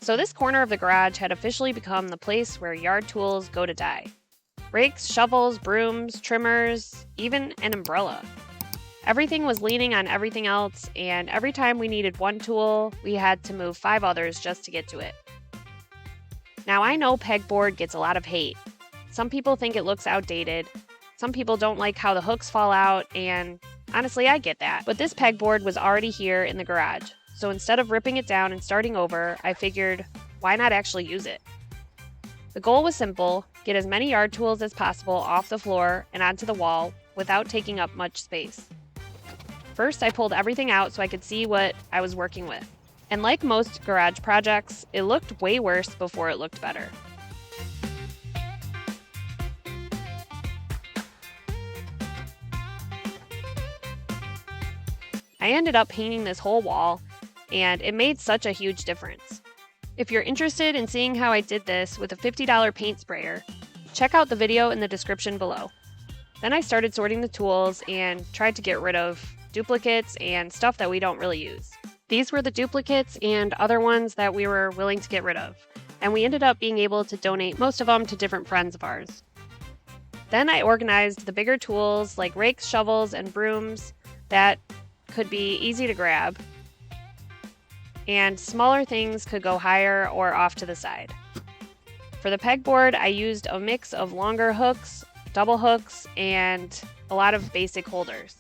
So this corner of the garage had officially become the place where yard tools go to die. Rakes, shovels, brooms, trimmers, even an umbrella. Everything was leaning on everything else, and every time we needed one tool, we had to move 5 others just to get to it. Now I know pegboard gets a lot of hate. Some people think it looks outdated. Some people don't like how the hooks fall out, and honestly, I get that. But this pegboard was already here in the garage, so instead of ripping it down and starting over, I figured, why not actually use it? The goal was simple: get as many yard tools as possible off the floor and onto the wall without taking up much space. First, I pulled everything out so I could see what I was working with. And like most garage projects, it looked way worse before it looked better. I ended up painting this whole wall, and it made such a huge difference. If you're interested in seeing how I did this with a $50 paint sprayer, check out the video in the description below. Then I started sorting the tools and tried to get rid of duplicates and stuff that we don't really use. These were the duplicates and other ones that we were willing to get rid of, and we ended up being able to donate most of them to different friends of ours. Then I organized the bigger tools like rakes, shovels, and brooms that could be easy to grab, and smaller things could go higher or off to the side. For the pegboard, I used a mix of longer hooks, double hooks, and a lot of basic holders.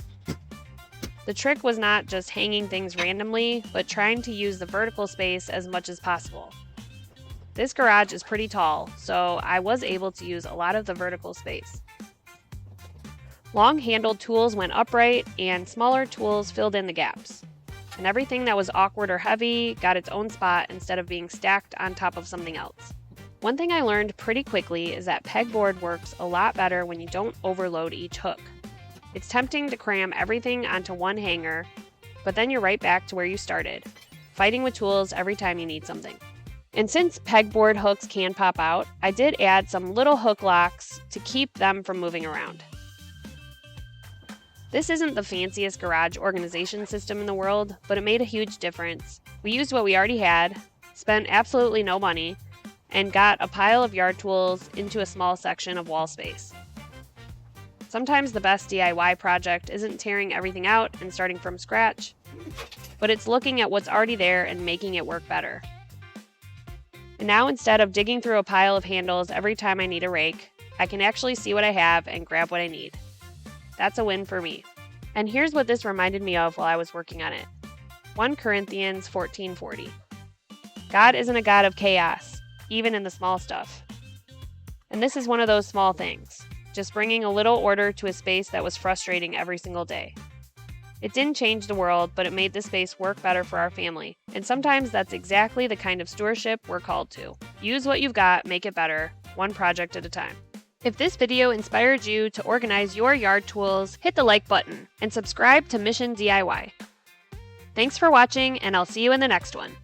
The trick was not just hanging things randomly, but trying to use the vertical space as much as possible. This garage is pretty tall, so I was able to use a lot of the vertical space. Long-handled tools went upright, and smaller tools filled in the gaps. And everything that was awkward or heavy got its own spot instead of being stacked on top of something else. One thing I learned pretty quickly is that pegboard works a lot better when you don't overload each hook. It's tempting to cram everything onto one hanger, but then you're right back to where you started, fighting with tools every time you need something. And since pegboard hooks can pop out, I did add some little hook locks to keep them from moving around. This isn't the fanciest garage organization system in the world, but it made a huge difference. We used what we already had, spent absolutely no money, and got a pile of yard tools into a small section of wall space. Sometimes the best DIY project isn't tearing everything out and starting from scratch, but it's looking at what's already there and making it work better. And now instead of digging through a pile of handles every time I need a rake, I can actually see what I have and grab what I need. That's a win for me. And here's what this reminded me of while I was working on it. 1 Corinthians 14:40. God isn't a God of chaos, even in the small stuff. And this is one of those small things, just bringing a little order to a space that was frustrating every single day. It didn't change the world, but it made the space work better for our family. And sometimes that's exactly the kind of stewardship we're called to. Use what you've got, make it better, one project at a time. If this video inspired you to organize your yard tools, hit the like button and subscribe to Mission DIY. Thanks for watching, and I'll see you in the next one.